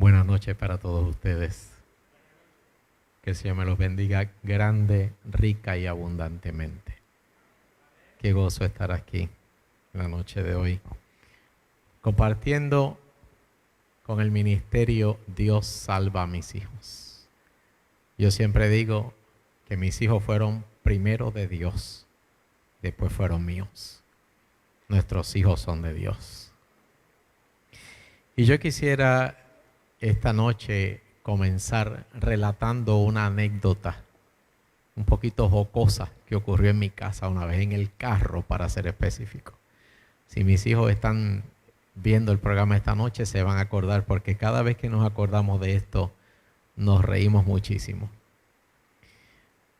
Buenas noches para todos ustedes. Que el Señor me los bendiga grande, rica y abundantemente. Qué gozo estar aquí en la noche de hoy, compartiendo con el ministerio Dios salva a mis hijos. Yo siempre digo que mis hijos fueron primero de Dios, después fueron míos. Nuestros hijos son de Dios. Y yo quisiera esta noche comenzar relatando una anécdota un poquito jocosa que ocurrió en mi casa una vez en el carro, para ser específico. Si mis hijos están viendo el programa esta noche, se van a acordar, porque cada vez que nos acordamos de esto, nos reímos muchísimo.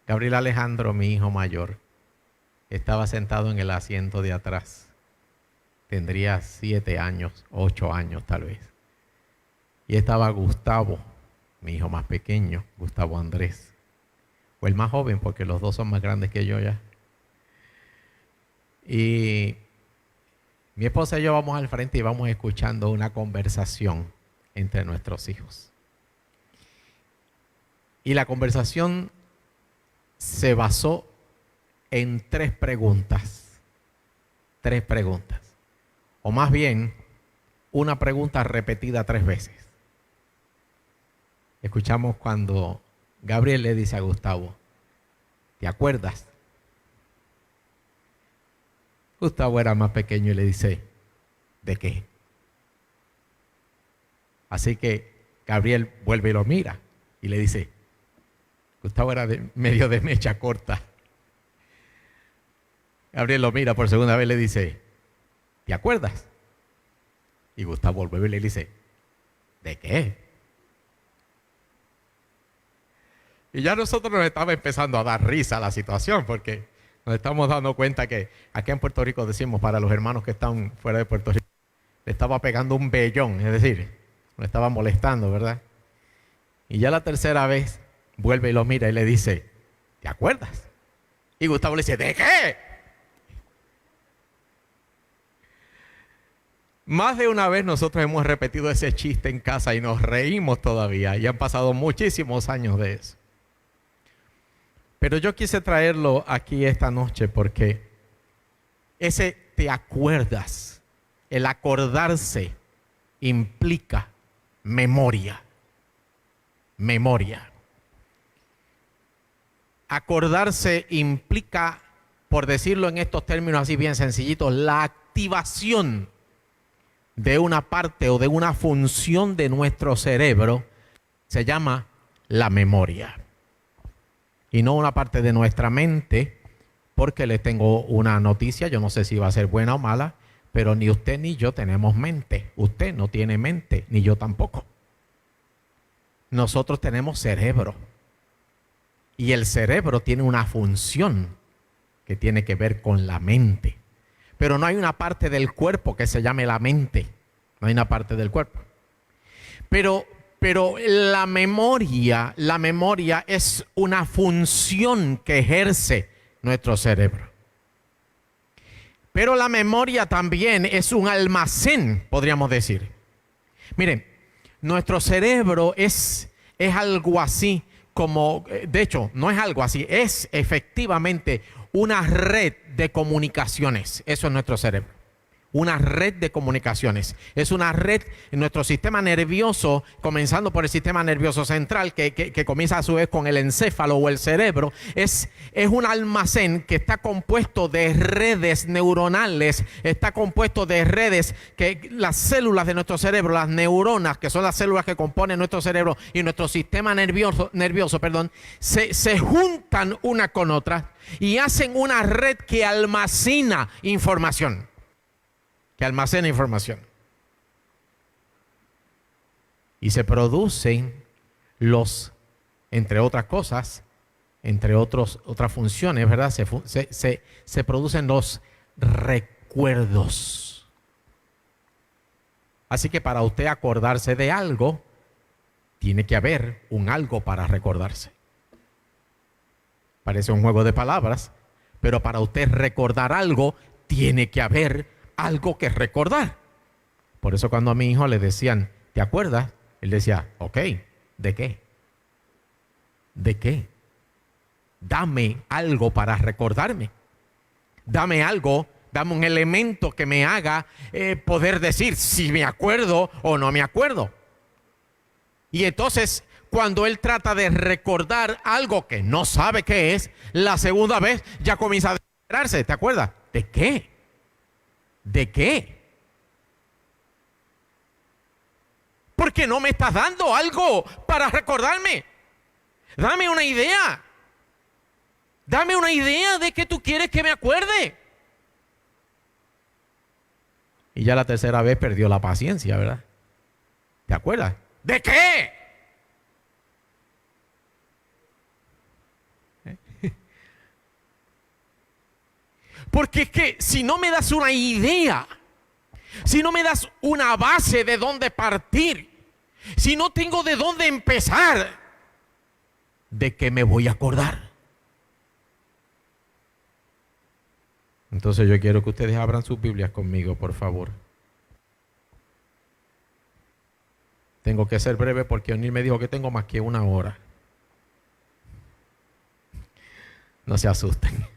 Gabriel Alejandro, mi hijo mayor, estaba sentado en el asiento de atrás. Tendría 7 años, 8 años tal vez. Y estaba Gustavo, mi hijo más pequeño, Gustavo Andrés. O el más joven, porque los dos son más grandes que yo ya. Y mi esposa y yo vamos al frente y vamos escuchando una conversación entre nuestros hijos. Y la conversación se basó en 3 preguntas. 3 preguntas. O más bien, una pregunta repetida 3 veces. Escuchamos cuando Gabriel le dice a Gustavo, ¿te acuerdas? Gustavo era más pequeño y le dice, ¿de qué? Así que Gabriel vuelve y lo mira y le dice, Gustavo era medio de mecha corta. Gabriel lo mira por segunda vez y le dice, ¿te acuerdas? Y Gustavo vuelve y le dice, ¿de qué? Y ya nosotros nos estaba empezando a dar risa a la situación, porque nos estamos dando cuenta que aquí en Puerto Rico decimos, para los hermanos que están fuera de Puerto Rico, le estaba pegando un vellón, es decir, nos estaba molestando, ¿verdad? Y ya la tercera vez vuelve y lo mira y le dice, ¿te acuerdas? Y Gustavo le dice, ¿de qué? Más de una vez nosotros hemos repetido ese chiste en casa y nos reímos todavía, y han pasado muchísimos años de eso. Pero yo quise traerlo aquí esta noche porque ese te acuerdas, el acordarse implica memoria. Memoria. Acordarse implica, por decirlo en estos términos así bien sencillitos, la activación de una parte o de una función de nuestro cerebro. Se llama la memoria. Y no una parte de nuestra mente, porque les tengo una noticia, yo no sé si va a ser buena o mala, pero ni usted ni yo tenemos mente. Usted no tiene mente, ni yo tampoco. Nosotros tenemos cerebro. Y el cerebro tiene una función que tiene que ver con la mente. Pero no hay una parte del cuerpo que se llame la mente. No hay una parte del cuerpo. Pero la memoria es una función que ejerce nuestro cerebro. Pero la memoria también es un almacén, podríamos decir. Miren, nuestro cerebro es algo así como, de hecho, no es algo así, es efectivamente una red de comunicaciones. Eso es nuestro cerebro. Una red de comunicaciones. Es una red en nuestro sistema nervioso, comenzando por el sistema nervioso central, que comienza a su vez con el encéfalo o el cerebro. Es un almacén que está compuesto de redes neuronales, está compuesto de redes que las células de nuestro cerebro, las neuronas, que son las células que componen nuestro cerebro y nuestro sistema nervioso, se juntan una con otra y hacen una red que almacena información. Y se producen entre otras cosas, otras funciones, ¿verdad? Se producen los recuerdos. Así que para usted acordarse de algo, tiene que haber un algo para recordarse. Parece un juego de palabras, pero para usted recordar algo, tiene que haber algo que recordar. Por eso cuando a mi hijo le decían, ¿te acuerdas? Él decía, ok, ¿de qué? ¿De qué? Dame algo para recordarme. Dame algo, dame un elemento que me haga poder decir si me acuerdo o no me acuerdo. Y entonces, cuando él trata de recordar algo que no sabe qué es, la segunda vez ya comienza a desesperarse. ¿Te acuerdas? ¿De qué? ¿De qué? ¿Por qué no me estás dando algo para recordarme? Dame una idea. Dame una idea de que tú quieres que me acuerde. Y ya la tercera vez perdió la paciencia, ¿verdad? ¿Te acuerdas? ¿De qué? Porque es que si no me das una idea, si no me das una base de dónde partir, si no tengo de dónde empezar, ¿de qué me voy a acordar? Entonces yo quiero que ustedes abran sus Biblias conmigo, por favor. Tengo que ser breve porque O'Neill me dijo que tengo más que 1 hora. No se asusten.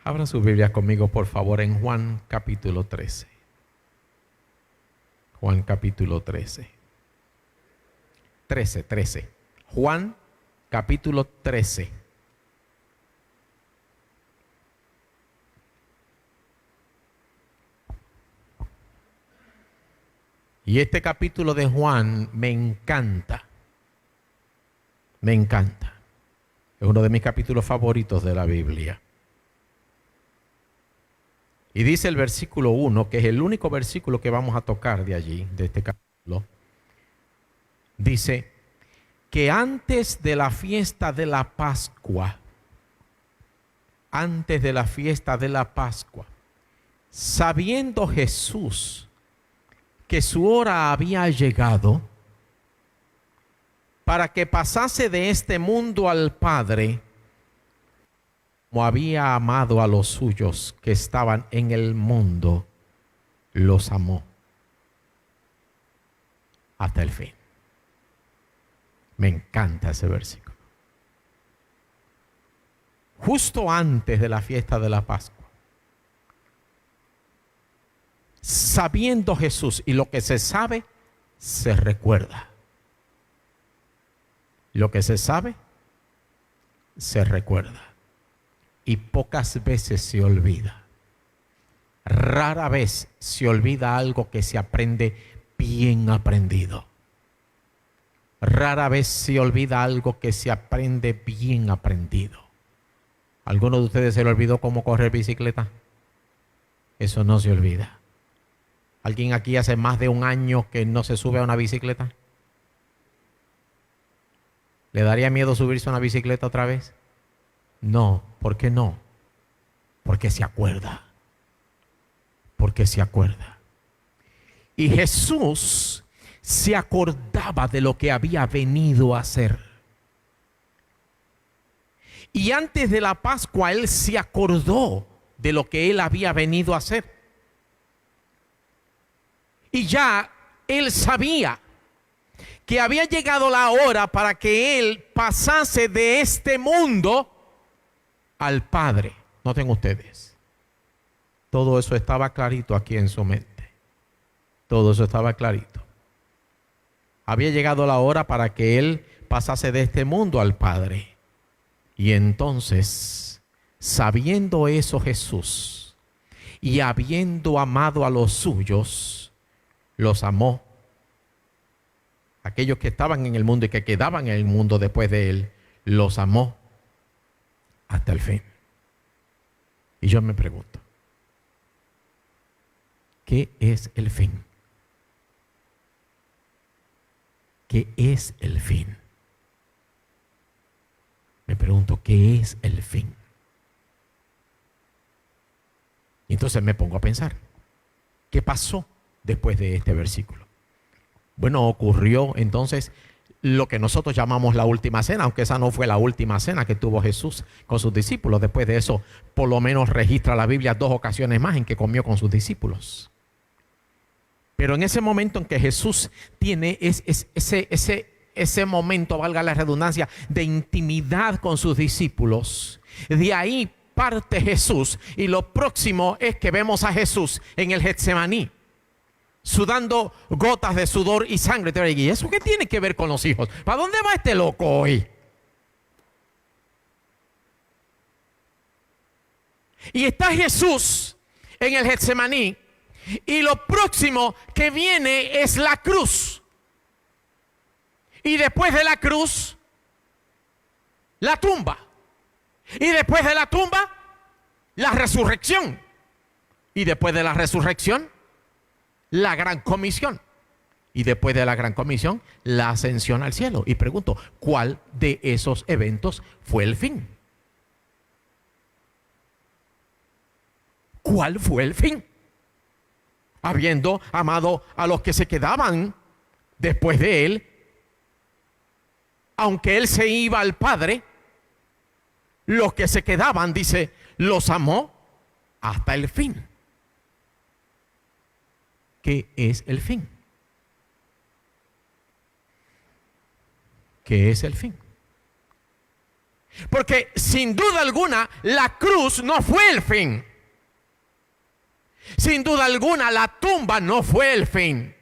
Abran sus Biblias conmigo, por favor, en Juan capítulo 13. Juan capítulo 13. 13. Juan capítulo 13. Y este capítulo de Juan me encanta. Me encanta. Es uno de mis capítulos favoritos de la Biblia. Y dice el versículo 1, que es el único versículo que vamos a tocar de allí, de este capítulo. Dice que antes de la fiesta de la Pascua, sabiendo Jesús que su hora había llegado para que pasase de este mundo al Padre, como había amado a los suyos que estaban en el mundo, los amó hasta el fin. Me encanta ese versículo. Justo antes de la fiesta de la Pascua, sabiendo Jesús, y lo que se sabe, se recuerda. Lo que se sabe, se recuerda. Y pocas veces se olvida. Rara vez se olvida algo que se aprende bien aprendido. Rara vez se olvida algo que se aprende bien aprendido. ¿Alguno de ustedes se le olvidó cómo correr bicicleta? Eso no se olvida. ¿Alguien aquí hace más de 1 año que no se sube a una bicicleta? ¿Le daría miedo subirse a una bicicleta otra vez? No. ¿Por qué no? Porque se acuerda. Porque se acuerda. Y Jesús se acordaba de lo que había venido a hacer. Y antes de la Pascua, Él se acordó de lo que Él había venido a hacer. Y ya Él sabía que había llegado la hora para que Él pasase de este mundo al Padre. Noten ustedes. Todo eso estaba clarito aquí en su mente. Todo eso estaba clarito. Había llegado la hora para que Él pasase de este mundo al Padre. Y entonces, sabiendo eso Jesús, y habiendo amado a los suyos, los amó. Aquellos que estaban en el mundo y que quedaban en el mundo después de Él, los amó hasta el fin. Y yo me pregunto, ¿qué es el fin? ¿Qué es el fin? Me pregunto, ¿qué es el fin? Y entonces me pongo a pensar, ¿qué pasó después de este versículo? Bueno, ocurrió entonces lo que nosotros llamamos la última cena, aunque esa no fue la última cena que tuvo Jesús con sus discípulos. Después de eso, por lo menos registra la Biblia 2 ocasiones más en que comió con sus discípulos. Pero en ese momento en que Jesús tiene ese momento, valga la redundancia, de intimidad con sus discípulos, de ahí parte Jesús, y lo próximo es que vemos a Jesús en el Getsemaní, sudando gotas de sudor y sangre. ¿Y eso qué tiene que ver con los hijos? ¿Para dónde va este loco hoy? Y está Jesús en el Getsemaní, y lo próximo que viene es la cruz. Y después de la cruz, la tumba. Y después de la tumba, la resurrección. Y después de la resurrección, la gran comisión. Y después de la gran comisión, la ascensión al cielo. Y pregunto, ¿cuál de esos eventos fue el fin? ¿Cuál fue el fin? Habiendo amado a los que se quedaban después de él, aunque él se iba al Padre, los que se quedaban, dice, los amó hasta el fin. ¿Qué es el fin? ¿Qué es el fin? Porque sin duda alguna la cruz no fue el fin. Sin duda alguna la tumba no fue el fin.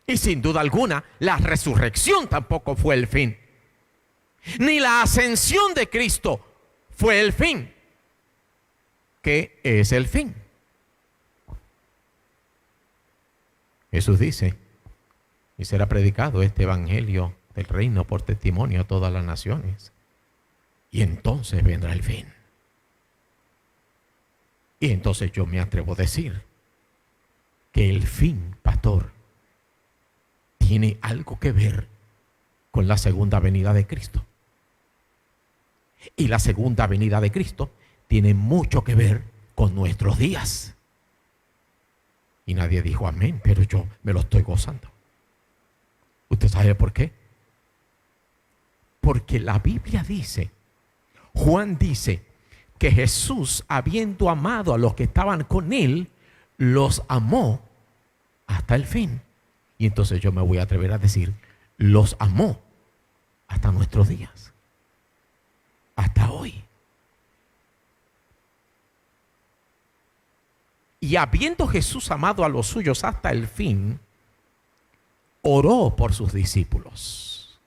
Y sin duda alguna la resurrección tampoco fue el fin. Ni la ascensión de Cristo fue el fin. ¿Qué es el fin? Jesús dice, y será predicado este evangelio del reino por testimonio a todas las naciones, y entonces vendrá el fin. Y entonces yo me atrevo a decir que el fin, pastor, tiene algo que ver con la segunda venida de Cristo. Y la segunda venida de Cristo tiene mucho que ver con nuestros días. Y nadie dijo amén, pero yo me lo estoy gozando. ¿Usted sabe por qué? Porque la Biblia dice, Juan dice, que Jesús, habiendo amado a los que estaban con él, los amó hasta el fin. Y entonces yo me voy a atrever a decir, los amó hasta nuestros días, hasta hoy. Y habiendo Jesús amado a los suyos hasta el fin, oró por sus discípulos.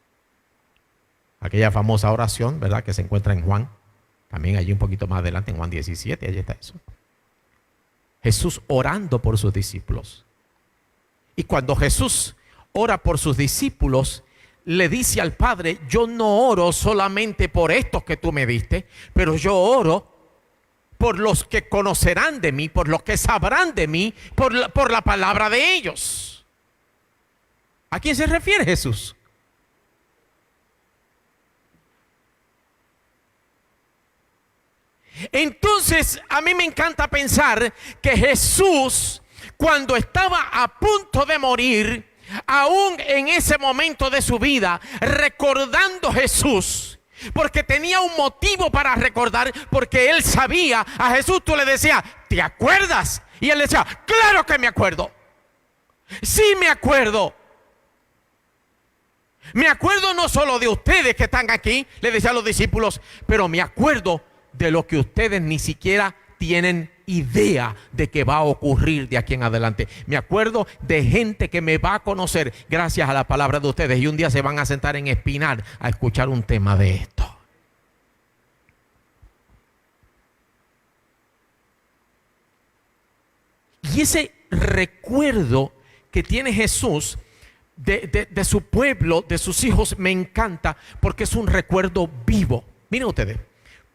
Aquella famosa oración, ¿verdad?, que se encuentra en Juan. También allí un poquito más adelante, en Juan 17, allí está eso. Jesús orando por sus discípulos. Y cuando Jesús ora por sus discípulos, le dice al Padre, yo no oro solamente por estos que tú me diste, pero yo oro por los que conocerán de mí, por los que sabrán de mí, por la palabra de ellos. ¿A quién se refiere Jesús? Entonces, a mí me encanta pensar que Jesús, cuando estaba a punto de morir, aún en ese momento de su vida, recordando Jesús, porque tenía un motivo para recordar, porque él sabía, a Jesús tú le decías, ¿te acuerdas? Y él decía, claro que me acuerdo. Sí me acuerdo. Me acuerdo no solo de ustedes que están aquí, le decía a los discípulos, pero me acuerdo de lo que ustedes ni siquiera tienen idea de que va a ocurrir de aquí en adelante. Me acuerdo de gente que me va a conocer gracias a la palabra de ustedes y un día se van a sentar en Espinar a escuchar un tema de esto. Y ese recuerdo que tiene Jesús de su pueblo, de sus hijos, me encanta porque es un recuerdo vivo. Miren ustedes,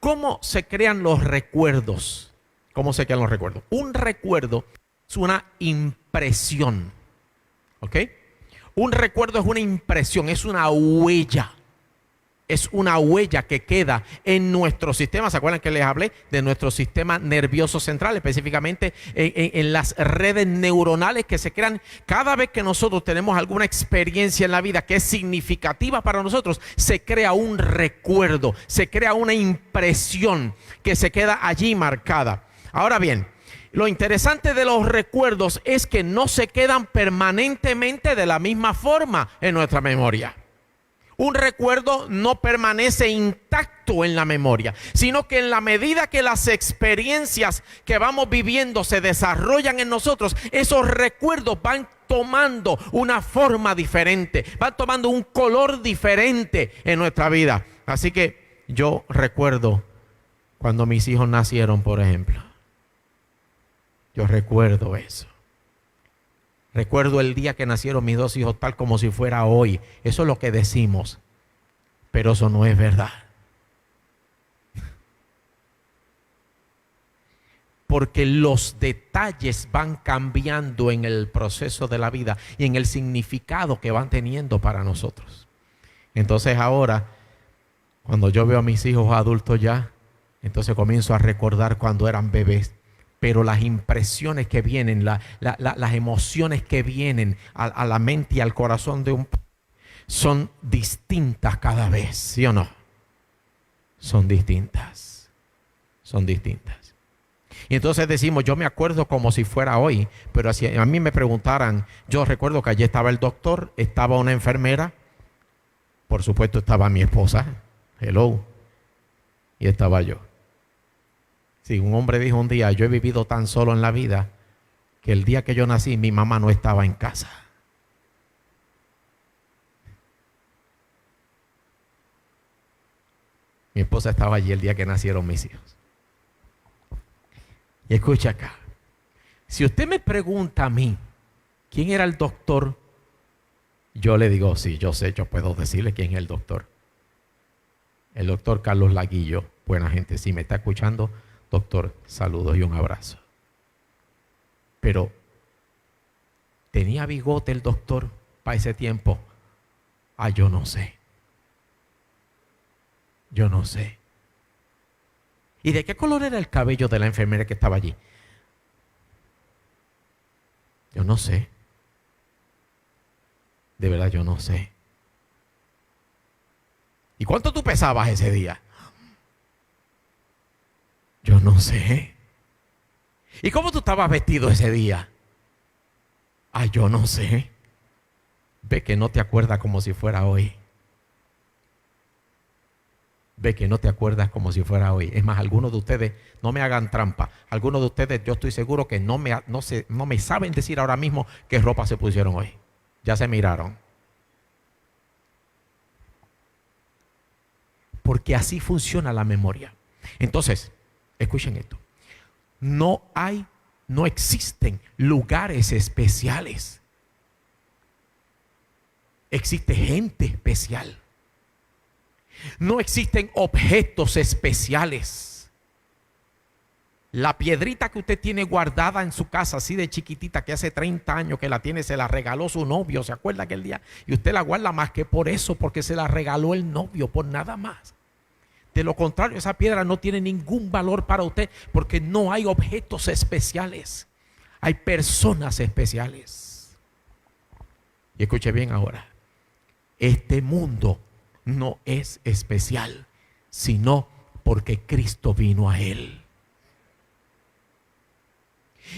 ¿cómo se crean los recuerdos? ¿Cómo se crean los recuerdos? Un recuerdo es una impresión, ¿ok? Un recuerdo es una impresión, es una huella. Es una huella que queda en nuestro sistema. ¿Se acuerdan que les hablé de nuestro sistema nervioso central? Específicamente en las redes neuronales que se crean cada vez que nosotros tenemos alguna experiencia en la vida que es significativa para nosotros. Se crea un recuerdo, se crea una impresión que se queda allí marcada. Ahora bien, Lo interesante de los recuerdos es que no se quedan permanentemente de la misma forma en nuestra memoria. Un recuerdo no permanece intacto en la memoria, sino que en la medida que las experiencias que vamos viviendo se desarrollan en nosotros, esos recuerdos van tomando una forma diferente, van tomando un color diferente en nuestra vida. Así que yo recuerdo cuando mis hijos nacieron, por ejemplo. Yo recuerdo eso. Recuerdo el día que nacieron mis dos hijos tal como si fuera hoy. Eso es lo que decimos, pero eso no es verdad. Porque los detalles van cambiando en el proceso de la vida y en el significado que van teniendo para nosotros. Entonces ahora, cuando yo veo a mis hijos adultos ya, entonces comienzo a recordar cuando eran bebés. Pero las impresiones que vienen, las emociones que vienen a la mente y al corazón de un padre son distintas cada vez, ¿sí o no? Son distintas. Son distintas. Y entonces decimos, yo me acuerdo como si fuera hoy, pero si a mí me preguntaran, yo recuerdo que allí estaba el doctor, estaba una enfermera, por supuesto estaba mi esposa, hello, y estaba yo. Sí, un hombre dijo un día, yo he vivido tan solo en la vida que el día que yo nací mi mamá no estaba en casa. Mi esposa estaba allí el día que nacieron mis hijos. Y escucha acá, si usted me pregunta a mí, ¿quién era el doctor? Yo le digo, sí, yo sé, yo puedo decirle quién es el doctor. El doctor Carlos Laguillo, buena gente, si me está escuchando, doctor, saludos y un abrazo. Pero, ¿tenía bigote el doctor para ese tiempo? Yo no sé. Yo no sé. ¿Y de qué color era el cabello de la enfermera que estaba allí? Yo no sé. De verdad, yo no sé. ¿Y cuánto tú pesabas ese día? Yo no sé. ¿Y cómo tú estabas vestido ese día? Yo no sé. Ve que no te acuerdas como si fuera hoy. Ve que no te acuerdas como si fuera hoy. Es más, algunos de ustedes, no me hagan trampa. Algunos de ustedes, yo estoy seguro que no me saben decir ahora mismo qué ropa se pusieron hoy. Ya se miraron. Porque así funciona la memoria. Entonces, escuchen esto. No existen lugares especiales. Existe gente especial. No existen objetos especiales. La piedrita que usted tiene guardada en su casa, así de chiquitita, que hace 30 años que la tiene, se la regaló su novio, ¿se acuerda aquel día? Y usted la guarda más que por eso, porque se la regaló el novio, por nada más. De lo contrario, esa piedra no tiene ningún valor para usted, porque no hay objetos especiales. Hay personas especiales. Y escuche bien ahora. Este mundo no es especial, sino porque Cristo vino a él.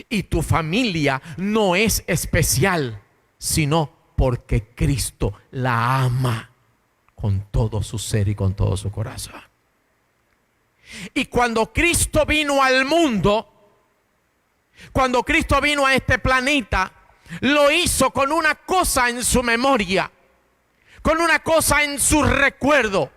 Y tu familia no es especial, sino porque Cristo la ama con todo su ser y con todo su corazón. Y cuando Cristo vino al mundo, cuando Cristo vino a este planeta, lo hizo con una cosa en su memoria, con una cosa en su recuerdo.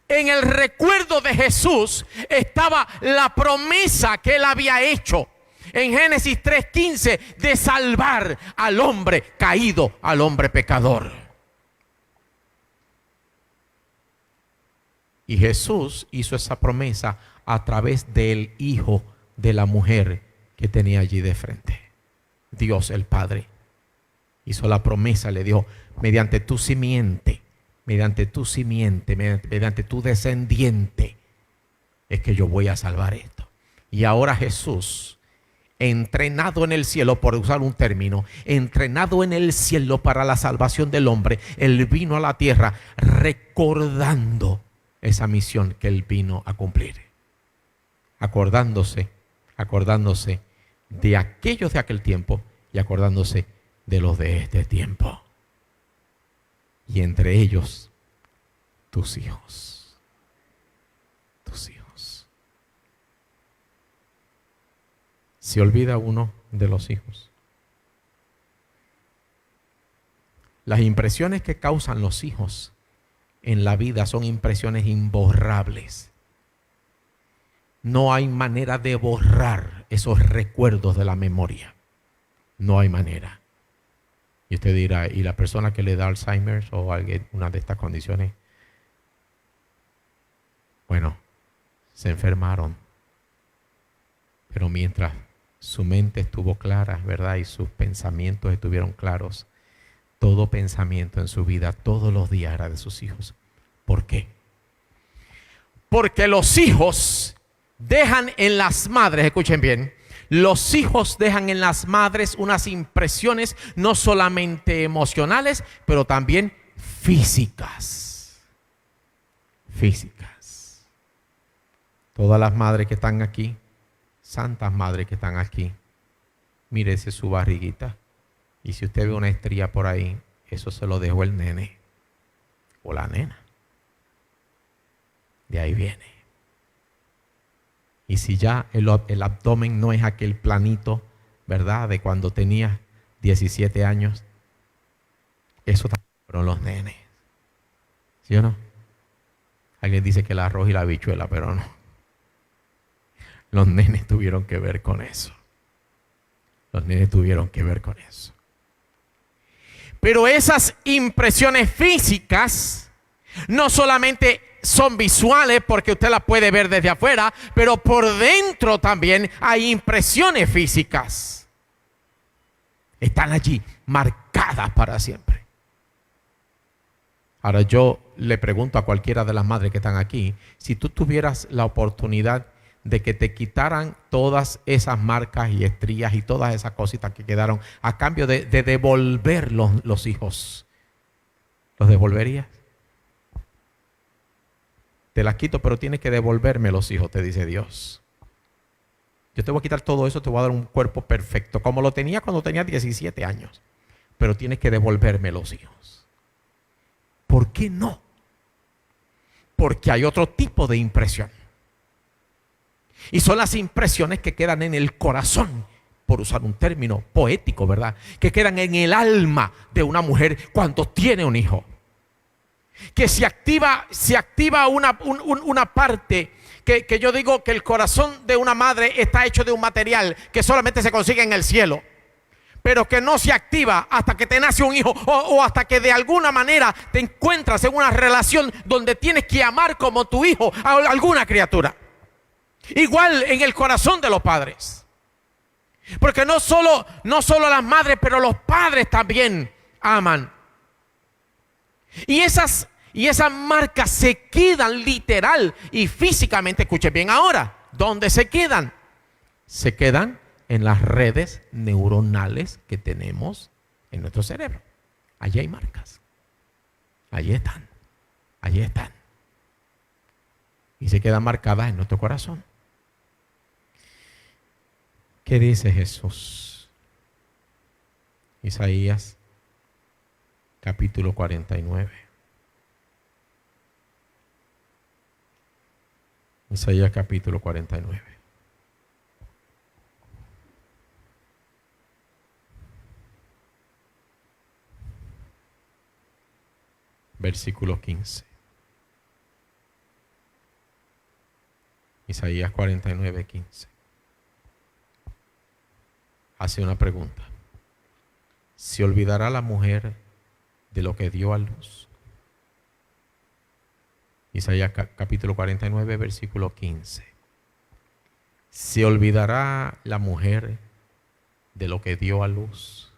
En el recuerdo de Jesús estaba la promesa que él había hecho en Génesis 3:15 de salvar al hombre caído, al hombre pecador. Y Jesús hizo esa promesa a través del hijo de la mujer que tenía allí de frente. Dios el Padre hizo la promesa, le dijo, mediante tu simiente, mediante tu descendiente, es que yo voy a salvar esto. Y ahora Jesús, entrenado en el cielo, por usar un término, entrenado en el cielo para la salvación del hombre, él vino a la tierra recordando esa misión que él vino a cumplir. Acordándose acordándose de aquellos de aquel tiempo y acordándose de los de este tiempo. Y entre ellos, tus hijos. Tus hijos. Se olvida uno de los hijos. Las impresiones que causan los hijos en la vida son impresiones imborrables. No hay manera de borrar esos recuerdos de la memoria. No hay manera. Y usted dirá, ¿y la persona que le da Alzheimer o una de estas condiciones? Bueno, se enfermaron. Pero mientras su mente estuvo clara, ¿verdad? Y sus pensamientos estuvieron claros, todo pensamiento en su vida, todos los días era de sus hijos. ¿Por qué? Porque los hijos dejan en las madres, escuchen bien, los hijos dejan en las madres unas impresiones no solamente emocionales, pero también físicas. Físicas. Todas las madres que están aquí, santas madres que están aquí, mírese su barriguita. Y si usted ve una estría por ahí, eso se lo dejó el nene o la nena. De ahí viene. Y si ya el abdomen no es aquel planito, ¿verdad? De cuando tenía 17 años, eso también fueron los nenes. ¿Sí o no? Alguien dice que el arroz y la habichuela, pero no. Los nenes tuvieron que ver con eso. Los nenes tuvieron que ver con eso. Pero esas impresiones físicas no solamente son visuales porque usted las puede ver desde afuera, pero por dentro también hay impresiones físicas. Están allí marcadas para siempre. Ahora yo le pregunto a cualquiera de las madres que están aquí, si tú tuvieras la oportunidad de que te quitaran todas esas marcas y estrías y todas esas cositas que quedaron a cambio de devolver los hijos, ¿los devolverías? Te las quito, pero tienes que devolverme los hijos, te dice Dios. Yo te voy a quitar todo eso, te voy a dar un cuerpo perfecto, como lo tenía cuando tenía 17 años. Pero tienes que devolverme los hijos. ¿Por qué no? Porque hay otro tipo de impresión. Y son las impresiones que quedan en el corazón, por usar un término poético, ¿verdad? Que quedan en el alma de una mujer cuando tiene un hijo. Que se activa una parte que yo digo que el corazón de una madre está hecho de un material que solamente se consigue en el cielo, pero que no se activa hasta que te nace un hijo o hasta que de alguna manera te encuentras en una relación donde tienes que amar como tu hijo a alguna criatura. Igual en el corazón de los padres. Porque no solo las madres, pero los padres también aman. Y esas marcas se quedan literal y físicamente, escuchen bien ahora, ¿dónde se quedan? Se quedan en las redes neuronales que tenemos en nuestro cerebro. Allí hay marcas. Allí están. Allí están. Y se quedan marcadas en nuestro corazón. ¿Qué dice Jesús? Isaías capítulo 49. Isaías capítulo 49. Versículo 15. Isaías 49, 15. Hace una pregunta. ¿Se olvidará la mujer de lo que dio a luz? Isaías capítulo 49, versículo 15. ¿Se olvidará la mujer de lo que dio a luz?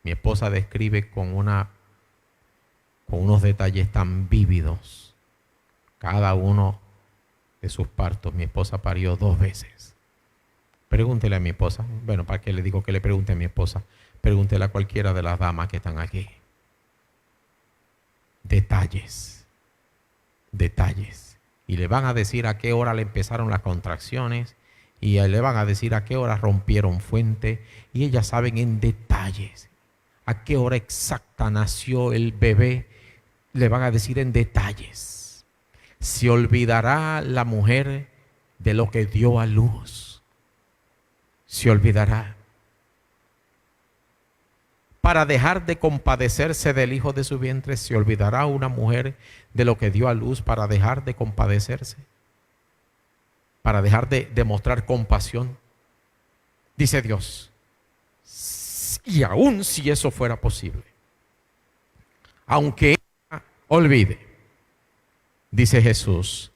Mi esposa describe con unos detalles tan vívidos cada uno de sus partos. Mi esposa parió 2 veces. Pregúntele a mi esposa. Bueno, ¿para qué le digo que le pregunte a mi esposa? Pregúntele a cualquiera de las damas que están aquí. Detalles. Detalles. y le van a decir a qué hora le empezaron las contracciones y le van a decir a qué hora rompieron fuente y ellas saben en detalles a qué hora exacta nació el bebé, le van a decir en detalles. Se olvidará la mujer de lo que dio a luz. Se olvidará. Para dejar de compadecerse del hijo de su vientre, se olvidará una mujer de lo que dio a luz para dejar de compadecerse, para dejar de demostrar compasión. Dice Dios, y aun si eso fuera posible, aunque ella olvide, dice Jesús,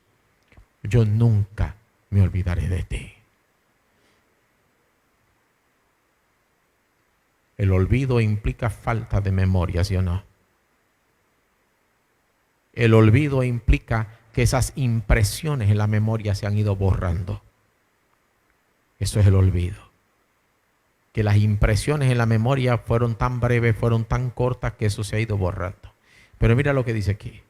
yo nunca me olvidaré de ti. El olvido implica falta de memoria, ¿sí o no? El olvido implica que esas impresiones en la memoria se han ido borrando. Eso es el olvido. Que las impresiones en la memoria fueron tan breves, fueron tan cortas que eso se ha ido borrando. Pero mira lo que dice aquí.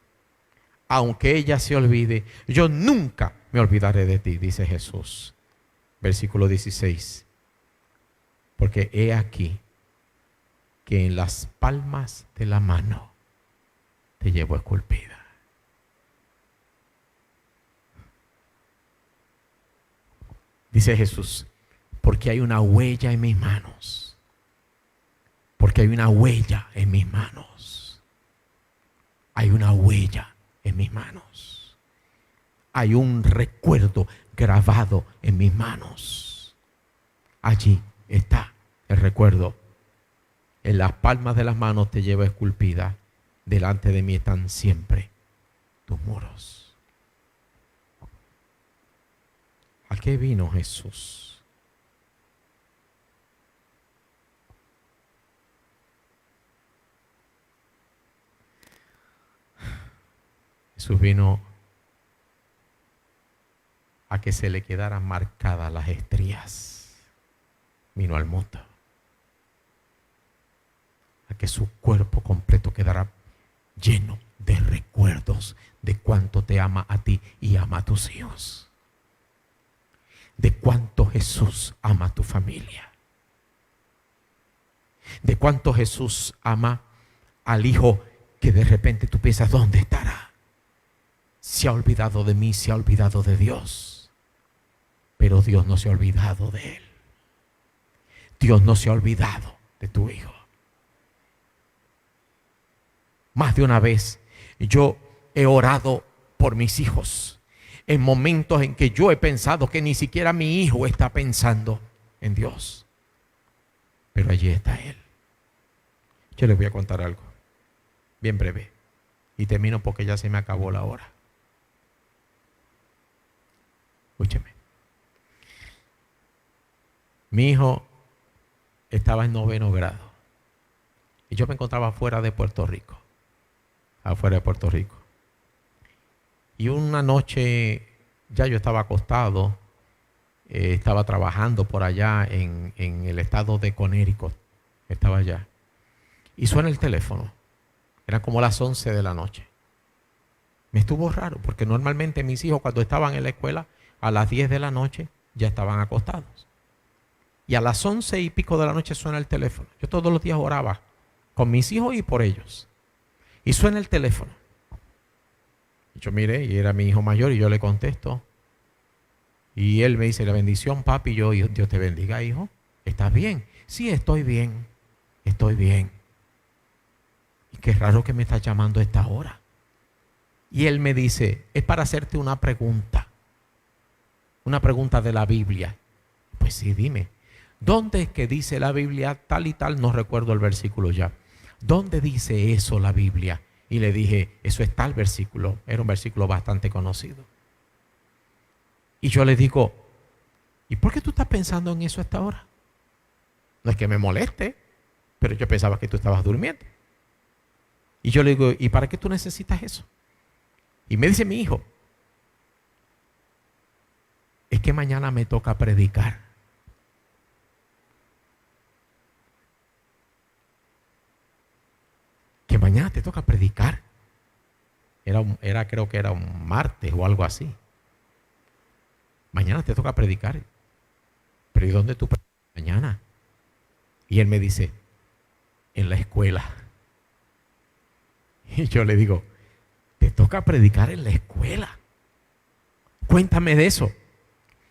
Aunque ella se olvide, yo nunca me olvidaré de ti, dice Jesús. Versículo 16. Porque he aquí que en las palmas de la mano te llevo esculpida. Dice Jesús, porque hay una huella en mis manos. Porque hay una huella en mis manos. Hay una huella en mis manos. Hay un recuerdo grabado en mis manos. Allí está el recuerdo. En las palmas de las manos te llevo esculpida. Delante de mí están siempre tus muros. ¿A qué vino Jesús? Jesús vino a que se le quedaran marcadas las estrías. Vino al mundo a que su cuerpo completo quedara lleno de recuerdos de cuánto te ama a ti y ama a tus hijos. De cuánto Jesús ama a tu familia. De cuánto Jesús ama al hijo que de repente tú piensas, ¿dónde estará? Se ha olvidado de mí, se ha olvidado de Dios. Pero Dios no se ha olvidado de él. Dios no se ha olvidado de tu hijo. Más de una vez yo he orado por mis hijos en momentos en que yo he pensado que ni siquiera mi hijo está pensando en Dios. Pero allí está Él. Yo les voy a contar algo, bien breve, y termino porque ya se me acabó la hora. Escúcheme. Mi hijo estaba en 9º grado y yo me encontraba fuera de Puerto Rico. Afuera de Puerto Rico. Y una noche ya yo estaba acostado, estaba trabajando por allá en el estado de Connecticut, estaba allá. Y suena el teléfono, eran como las 11 de la noche. Me estuvo raro, porque normalmente mis hijos cuando estaban en la escuela, a las 10 de la noche ya estaban acostados. Y a las 11 y pico de la noche suena el teléfono. Yo todos los días oraba con mis hijos y por ellos. Y suena el teléfono. Y yo miré y era mi hijo mayor y yo le contesto. Y él me dice, la bendición, papi. Y yo, Dios te bendiga, hijo. ¿Estás bien? Sí, estoy bien. Estoy bien. Y qué raro que me estás llamando a esta hora. Y él me dice, es para hacerte una pregunta. Una pregunta de la Biblia. Pues sí, dime. ¿Dónde es que dice la Biblia tal y tal? No recuerdo el versículo ya. ¿Dónde dice eso la Biblia? Y le dije, eso es tal versículo. Era un versículo bastante conocido. Y yo le digo, ¿y por qué tú estás pensando en eso a esta hora? No es que me moleste, pero yo pensaba que tú estabas durmiendo. Y yo le digo, ¿y para qué tú necesitas eso? Y me dice mi hijo, es que mañana me toca predicar. Que mañana te toca predicar Creo que era un martes o algo así. Mañana te toca predicar. Pero ¿y dónde tú predicas mañana? Y él me dice, en la escuela. Y yo le digo, te toca predicar en la escuela. Cuéntame de eso.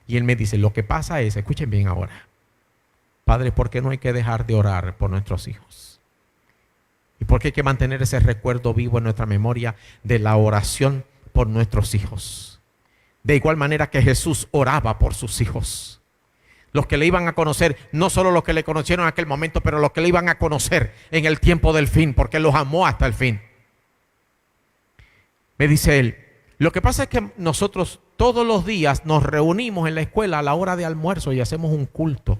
Y él me dice, lo que pasa es, escuchen bien ahora, Padre, ¿por qué no hay que dejar de orar por nuestros hijos? ¿Y por qué hay que mantener ese recuerdo vivo en nuestra memoria de la oración por nuestros hijos? De igual manera que Jesús oraba por sus hijos. Los que le iban a conocer, no solo los que le conocieron en aquel momento, pero los que le iban a conocer en el tiempo del fin, porque Él los amó hasta el fin. Me dice él, lo que pasa es que nosotros todos los días nos reunimos en la escuela a la hora de almuerzo y hacemos un culto.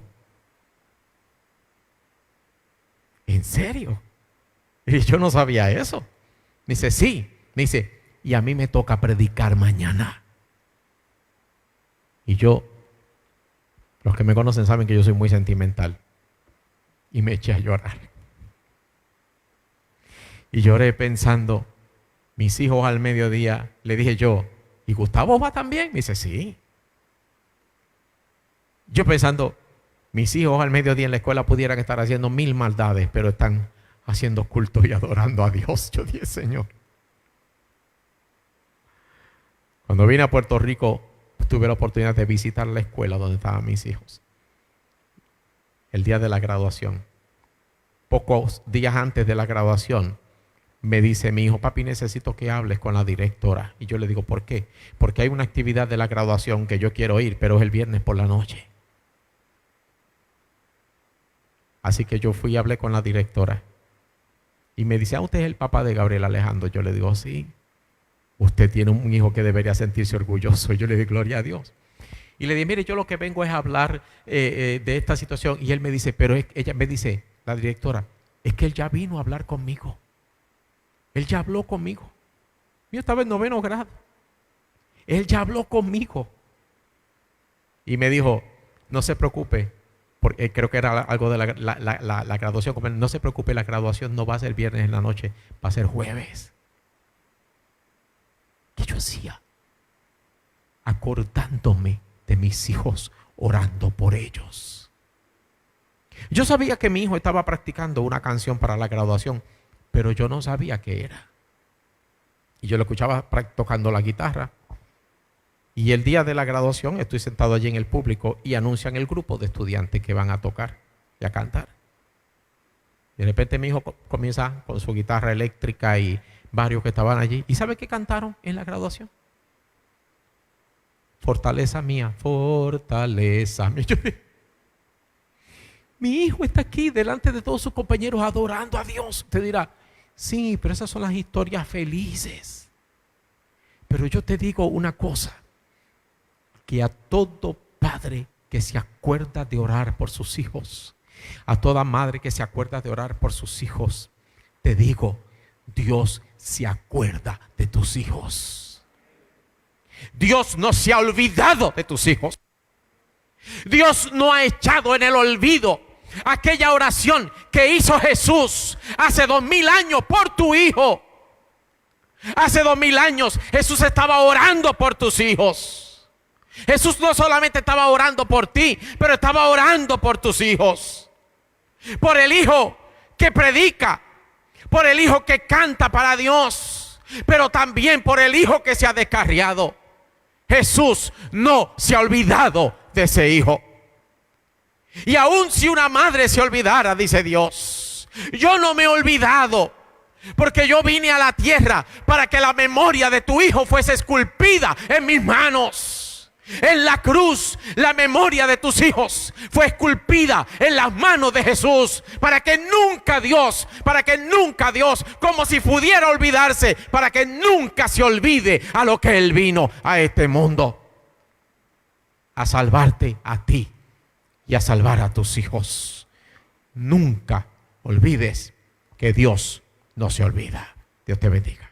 ¿En serio? Y yo no sabía eso. Me dice, sí. Me dice, y a mí me toca predicar mañana. Y yo, los que me conocen saben que yo soy muy sentimental. Y me eché a llorar. Y lloré pensando, mis hijos al mediodía, le dije yo, ¿y Gustavo va también? Me dice, sí. Yo pensando, mis hijos al mediodía en la escuela pudieran estar haciendo 1000 maldades, pero están haciendo culto y adorando a Dios. Yo dije, Señor. Cuando vine a Puerto Rico, tuve la oportunidad de visitar la escuela donde estaban mis hijos. El día de la graduación. Pocos días antes de la graduación, me dice mi hijo, papi, necesito que hables con la directora. Y yo le digo, ¿por qué? Porque hay una actividad de la graduación que yo quiero ir, pero es el viernes por la noche. Así que yo fui y hablé con la directora. Y me dice, ¿usted es el papá de Gabriel Alejandro? Yo le digo, sí. Usted tiene un hijo que debería sentirse orgulloso. Yo le digo, gloria a Dios. Y le dije, mire, yo lo que vengo es a hablar de esta situación. Y él me dice, ella me dice, la directora, es que él ya vino a hablar conmigo. Él ya habló conmigo. Yo estaba en 9º grado. Él ya habló conmigo. Y me dijo, no se preocupe, porque creo que era algo de la graduación. No se preocupe, la graduación no va a ser viernes en la noche, va a ser jueves. ¿Qué yo hacía? Acordándome de mis hijos, orando por ellos. Yo sabía que mi hijo estaba practicando una canción para la graduación, pero yo no sabía qué era. Y yo lo escuchaba tocando la guitarra. Y el día de la graduación estoy sentado allí en el público y anuncian el grupo de estudiantes que van a tocar y a cantar. De repente mi hijo comienza con su guitarra eléctrica y varios que estaban allí. ¿Y sabe qué cantaron en la graduación? Fortaleza mía, fortaleza mía. Mi hijo está aquí delante de todos sus compañeros adorando a Dios. Usted dirá, sí, pero esas son las historias felices. Pero yo te digo una cosa, que a todo padre que se acuerda de orar por sus hijos, a toda madre que se acuerda de orar por sus hijos, te digo, Dios se acuerda de tus hijos. Dios no se ha olvidado de tus hijos. Dios no ha echado en el olvido aquella oración que hizo Jesús hace 2000 años por tu hijo. Hace 2000 años Jesús estaba orando por tus hijos. Jesús no solamente estaba orando por ti, pero estaba orando por tus hijos. Por el hijo que predica, por el hijo que canta para Dios, pero también por el hijo que se ha descarriado. Jesús no se ha olvidado de ese hijo. Y aun si una madre se olvidara, dice Dios, yo no me he olvidado, porque yo vine a la tierra para que la memoria de tu hijo fuese esculpida en mis manos. En la cruz, la memoria de tus hijos fue esculpida en las manos de Jesús, para que nunca Dios, como si pudiera olvidarse, para que nunca se olvide a lo que Él vino a este mundo, a salvarte a ti y a salvar a tus hijos. Nunca olvides que Dios no se olvida. Dios te bendiga.